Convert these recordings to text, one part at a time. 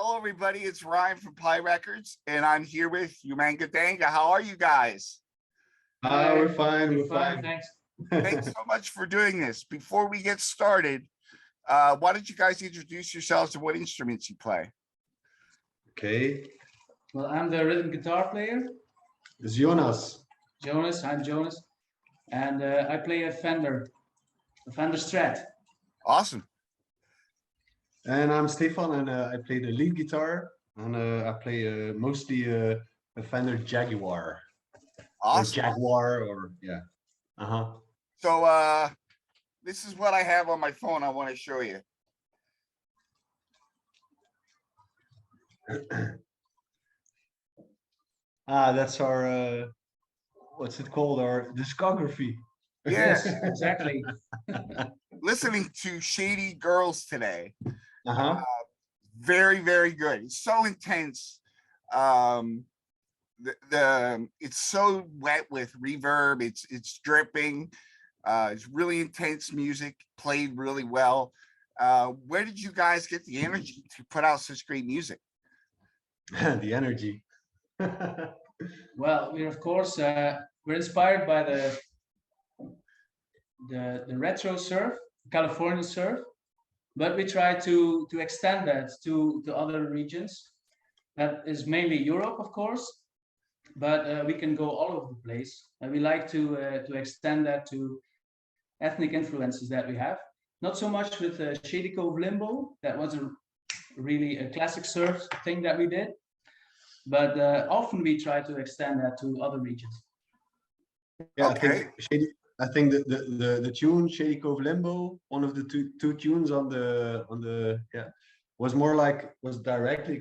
Hello, everybody. It's Ryan from Pie Records, and I'm here with Humanga Danga. How are you guys? We're fine. We're fine. Thanks. Thanks so much for doing this. Before we get started, why don't you guys introduce yourselves and what instruments you play? Okay. Well, I'm the rhythm guitar player, It's Jonas. Jonas. I'm Jonas, and I play a Fender Strat. Awesome. And I'm Stefan, and I play the lead guitar, and I play mostly a Fender Jaguar. Awesome. Or Jaguar, or yeah. So this is what I have on my phone. I want to show you. That's our what's it called? Our discography. Yes, Exactly. listening to Shady Girls today. Very Very good. It's so intense. It's so wet with reverb. It's dripping. It's really intense music, played really well. Where did you guys get the energy to put out such great music? The energy. Well, we're of course we're inspired by the retro surf, California surf, but we try to extend that to other regions. That is mainly Europe, of course, but we can go all over the place. And we like to extend that to ethnic influences that we have. Not so much with Shady Cove Limbo. That was really a classic surf thing that we did. But often we try to extend that to other regions. Yeah, Okay. I think the tune Shady Cove Limbo, one of the two tunes on the was directly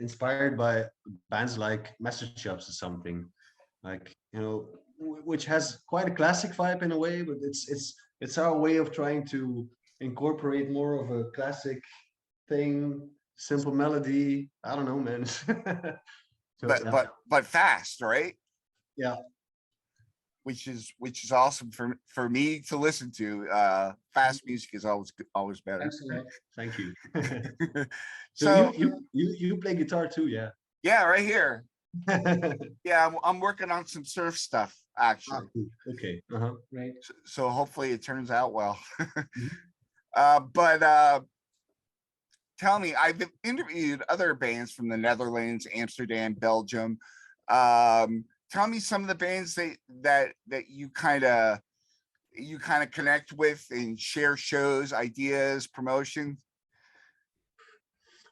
inspired by bands like Message Shops or something, like, you know, which has quite a classic vibe in a way, but it's our way of trying to incorporate more of a classic thing, simple melody. I don't know, man. So, But fast, right? yeah. Which is awesome for me to listen to. Fast music is always better. Excellent. Thank you. So you play guitar too, yeah? yeah, right here. Yeah, I'm working on some surf stuff actually. Cool. Okay. Great. So hopefully it turns out well. Mhm. But tell me, I've interviewed other bands from the Netherlands, Amsterdam, Belgium. Tell me some of the bands that you kind of connect with and share shows, ideas, promotion.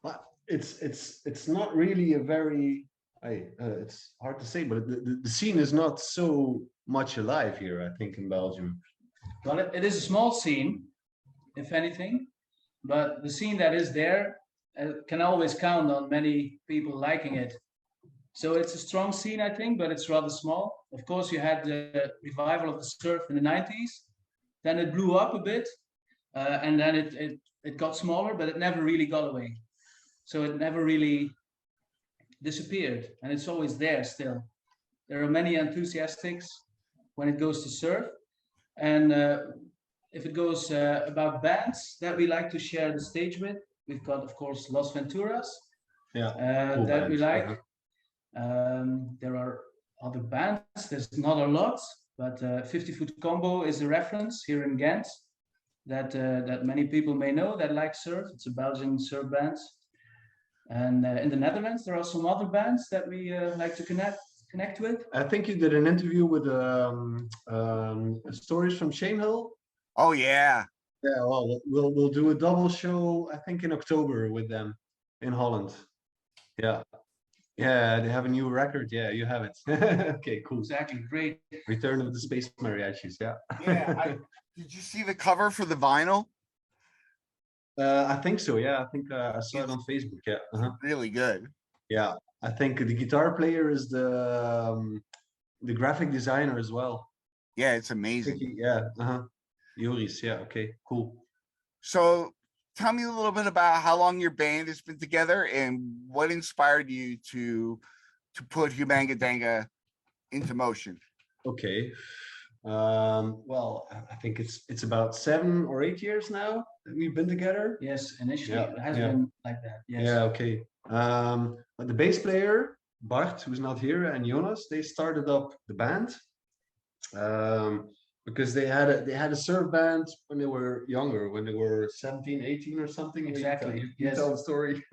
Well, it's not really a very it's hard to say, but the scene is not so much alive here, I think, in Belgium. Well, it is a small scene, if anything, but the scene that is there can always count on many people liking it. So it's a strong scene, I think, but it's rather small. Of course, you had the revival of the surf in the 90s. Then it blew up a bit, and then it got smaller, but it never really got away. So it never really disappeared, and it's always there still. There are many enthusiasts when it goes to surf, and if it goes about bands that we like to share the stage with, we've got, of course, Los Venturas, Cool that we bands. like. There are other bands. There's not a lot, but 50 Foot Combo is a reference here in Ghent that many people may know that like surf. It's a Belgian surf band. And in the Netherlands, there are some other bands that we like to connect with. I think you did an interview with Stories from Shame Hill. Oh yeah. Yeah, well, we'll do a double show, I think, in October with them in Holland. Yeah. Yeah, they have a new record. Yeah, you have it. Okay, cool. Exactly, great. Return of the Space Mariachis. Yeah. Yeah. Did you see the cover for the vinyl? I think so. Yeah, I think I saw it on Facebook. Yeah. Really good. Yeah, I think the guitar player is the graphic designer as well. Yeah, it's amazing. Yeah. Joris. Yeah. Okay. Cool. So tell me a little bit about how long your band has been together and what inspired you to put Humanga Danga into motion. Okay. Well, I think it's about 7 or 8 years now that we've been together. Yes, initially Yeah, it has yeah. been like that. Yes. Yeah, okay. But the bass player, Bart, who's not here, and Jonas, they started up the band. Because they had a surf band when they were younger, when they were 17, 18 or something. Exactly, You yes. tell the story.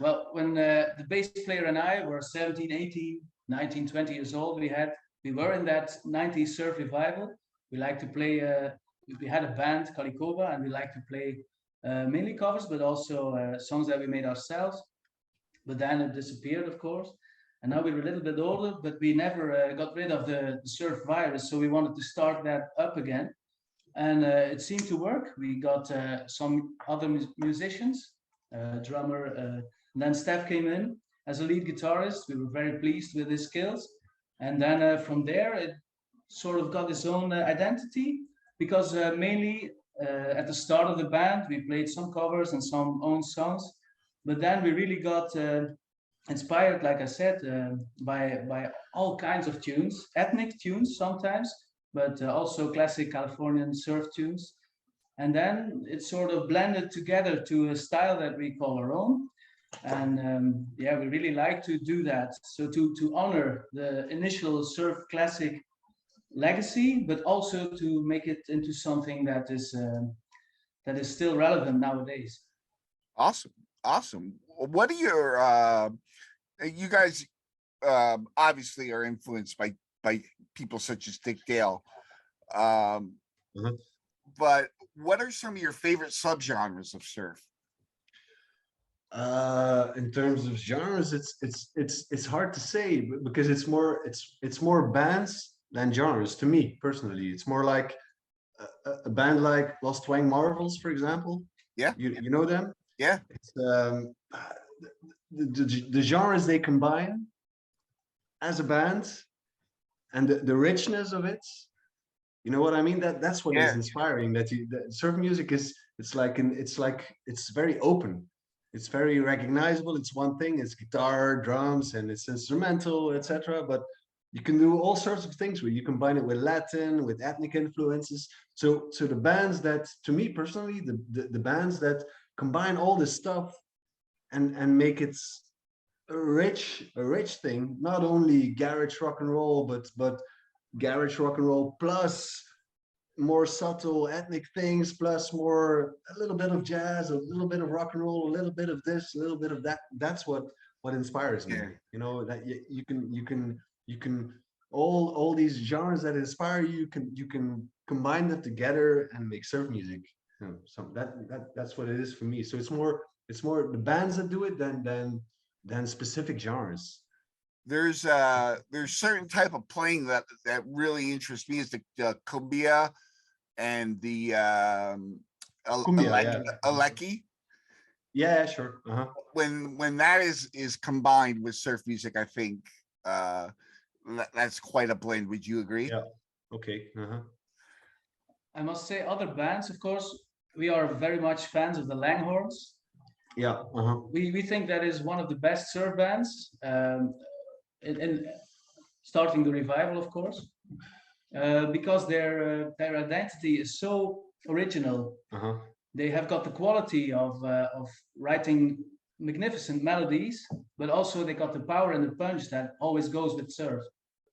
Well, when the bass player and I were 17, 18, 19, 20 years old, we were in that 90s surf revival. We like to play, we had a band, Kalikoba, and we like to play mainly covers, but also songs that we made ourselves. But then it disappeared, of course. And now we're a little bit older, but we never got rid of the surf virus. So we wanted to start that up again. And it seemed to work. We got some other musicians, drummer, and then Steph came in as a lead guitarist. We were very pleased with his skills. And then from there, it sort of got its own identity because mainly at the start of the band, we played some covers and some own songs. But then we really got inspired, like I said, by all kinds of tunes, ethnic tunes sometimes, but also classic Californian surf tunes. And then it sort of blended together to a style that we call our own. And yeah, we really like to do that. So to honor the initial surf classic legacy, but also to make it into something that is still relevant nowadays. Awesome. Awesome. What are your you guys obviously are influenced by people such as Dick Dale. Um, Mhm. but what are some of your favorite subgenres of surf? In terms of genres, it's hard to say because it's more bands than genres to me personally. It's more like a band like Lost Twang Marvels, for example. Yeah. You know them? Yeah. It's the genres they combine as a band and the richness of it. You know what I mean? That's what is Yeah. inspiring. That surf music is it's very open. It's very recognizable. It's one thing. It's guitar, drums, and it's instrumental, etc. But you can do all sorts of things with. You combine it with Latin, with ethnic influences. So the bands that, to me personally, the bands that combine all this stuff and make it a rich thing. Not only garage rock and roll, but garage rock and roll plus more subtle ethnic things, plus a little bit of jazz, a little bit of rock and roll, a little bit of this, a little bit of that. That's what inspires me. Yeah. You know, that you can all these genres that inspire you, you can combine them together and make surf music. So that's what it is for me. So it's more the bands that do it than specific genres. There's certain type of playing that really interests me is the cumbia and the Cumbia, yeah. aleki. Yeah, sure. Uh-huh. When that is combined with surf music, I think that's quite a blend. Would you agree? Yeah. Okay. Uh-huh. I must say, other bands, of course, we are very much fans of the Langhorns. Yeah. Uh-huh. We think that is one of the best surf bands, in starting the revival, of course, because their identity is so original. Uh-huh. They have got the quality of writing magnificent melodies, but also they got the power and the punch that always goes with surf.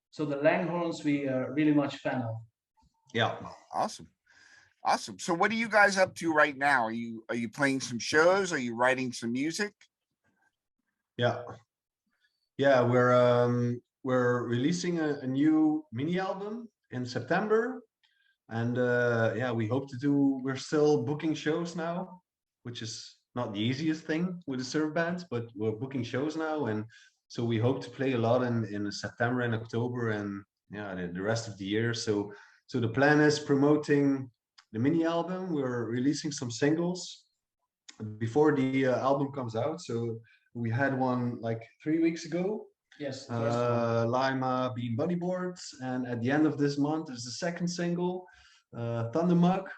So the Langhorns we are really much fan of. Yeah. Awesome. Awesome. So what are you guys up to right now? Are you playing some shows? Are you writing some music? Yeah. Yeah, we're releasing a new mini album in September. And yeah, we're still booking shows now, which is not the easiest thing with the surf bands, but we're booking shows now. And so we hope to play a lot in September and October and yeah, the rest of the year. So the plan is promoting the mini album. We're releasing some singles before the album comes out. So we had one like 3 weeks ago. Yes, the first one. Lima Bean Bodyboards, and at the end of this month is the second single, Thunder Mug.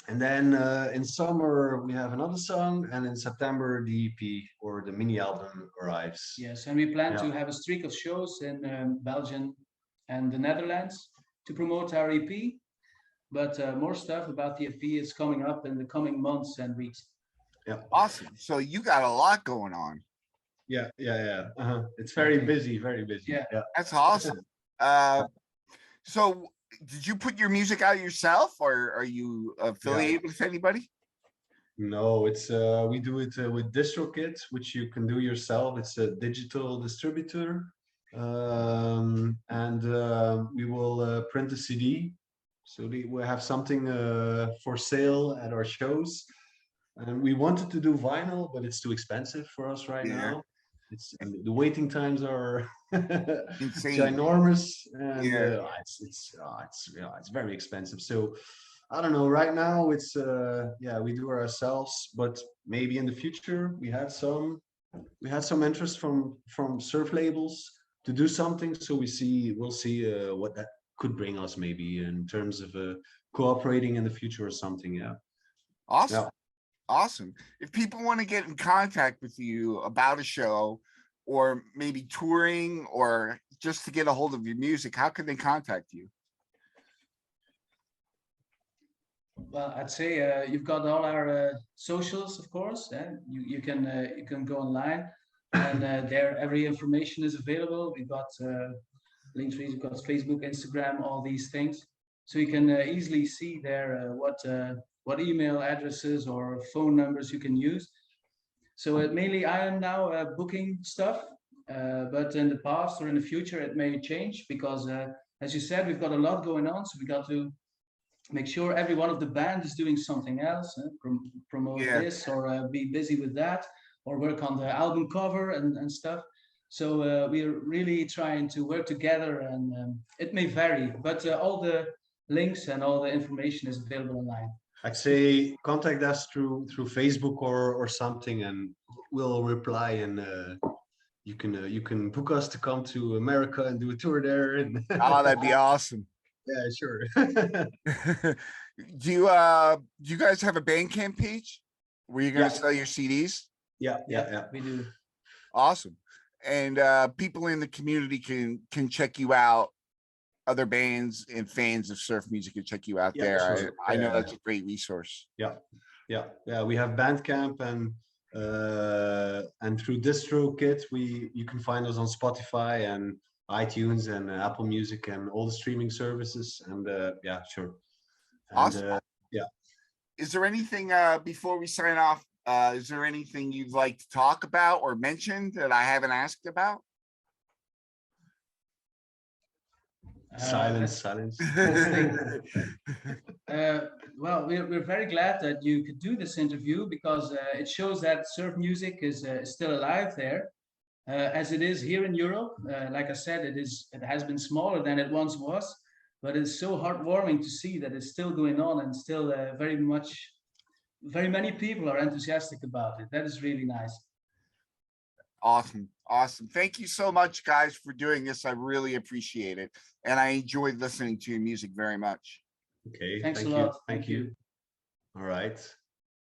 And then in summer we have another song, and in September the EP or the mini album arrives. Yes, and we plan Yeah. to have a streak of shows in Belgium and the Netherlands. to promote our EP. But more stuff about the EP is coming up in the coming months and weeks. Awesome. So you got a lot going on. It's very Okay. busy, very busy. Yeah. That's awesome. So did you put your music out yourself, or are you affiliated with anybody? No, it's we do it with DistroKit, which you can do yourself. It's a digital distributor, and we will print a CD, so we have something for sale at our shows. And we wanted to do vinyl, but it's too expensive for us right Yeah. now. And the waiting times are Insane. ginormous, and Yeah. it's very expensive. So I don't know. Right now, it's we do it ourselves, but maybe in the future we had some interest from surf labels to do something. So we'll see what that could bring us, maybe in terms of cooperating in the future or something. Yeah. Awesome. Yeah. Awesome. If people want to get in contact with you about a show, or maybe touring, or just to get a hold of your music, how can they contact you? Well, I'd say you've got all our socials, of course. You can go online, and there every information is available. We've got links, we've got Facebook, Instagram, all these things, so you can easily see there what email addresses or phone numbers you can use. So mainly I am now booking stuff, but in the past or in the future it may change, because as you said, we've got a lot going on, so we got to make sure every one of the band is doing something else, promote Yeah. this, or be busy with that, or work on the album cover and stuff. So we're really trying to work together, and it may vary, but all the links and all the information is available online. I'd say contact us through Facebook or something, and we'll reply, and you can book us to come to America and do a tour there. And Oh, that'd be awesome. yeah, sure. Do you guys have a Bandcamp page where you're gonna Yeah. sell your CDs? Yeah. We do. Awesome. And people in the community can check you out. Other bands and fans of surf music can check you out Yeah, there. sure. I know Yeah. that's a great resource. Yeah. We have Bandcamp, and through DistroKit, you can find us on Spotify and iTunes and Apple Music and all the streaming services. And yeah, sure. And, Awesome. yeah. Is there anything before we sign off? Is there anything you'd like to talk about or mention that I haven't asked about? Silence. Well, we're very glad that you could do this interview, because it shows that surf music is still alive there, as it is here in Europe. Like I said, it has been smaller than it once was, but it's so heartwarming to see that it's still going on, and still very many people are enthusiastic about it. That is really nice. Awesome. Thank you so much, guys, for doing this. I really appreciate it. And I enjoyed listening to your music very much. Okay. Thanks Thank a you. lot. Thank you. All right.